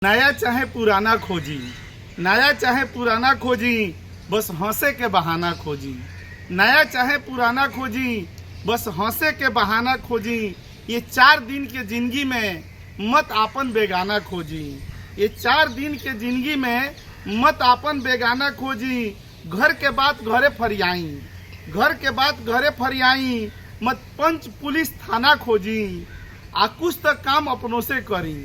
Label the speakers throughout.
Speaker 1: नया चाहे पुराना खोजी, नया चाहे पुराना खोजी, बस हंसे के बहाना खोजी। नया चाहे पुराना खोजी, बस हंसे के बहाना खोजी। ये 4 दिन के जिंदगी में मत आपन बेगाना खोजी। ये 4 दिन के जिंदगी में मत आपन बेगाना खोजी। घर के बात घरे फरियाई, घर के बात घरे फरियाई, मत पंच पुलिस थाना खोजी। आ कुछ तो काम अपनों से करी,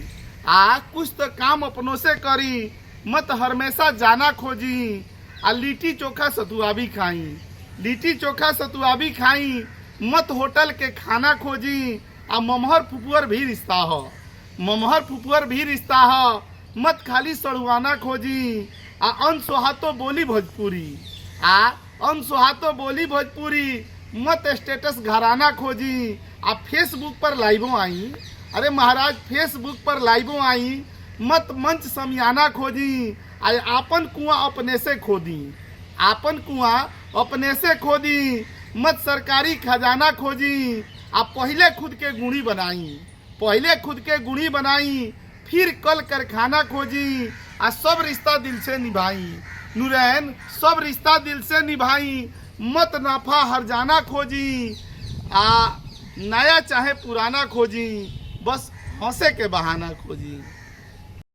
Speaker 1: आ कुछ तो काम अपनों से करी, मत हमेशा जाना खोजी। आ लिट्टी चोखा सतुआ भी खाई, लिट्टी चोखा सतुआ भी खाई, मत होटल के खाना खोजी। आ ममहर फुपुअर भी रिश्ता हो, ममहर फुपुअर भी रिश्ता हो, मत खाली सड़ुआना खोजी। आ अनसोहातो बोली भोजपुरी, आ अनसोहातो बोली भोजपुरी, मत स्टेटस घराना खोजी। आ फेसबुक पर लाइवों आई, अरे महाराज फेसबुक पर लाइवों आई, मत मंच समियाना खोजी। आ आपन कुआं अपने से खोदी, आपन कुआं अपने से खोदी, मत सरकारी खजाना खोजी। आ पहले खुद के गुणी बनाई, पहले खुद के गुणी बनाई, फिर कल कारखाना खोजी। आ सब रिश्ता दिल से निभाई, नूरैन सब रिश्ता दिल से निभाई, मत नाफा हरजाना खोजी। आ नया चाहे पुराना खोजी, बस हंसे के बहाना खोजी।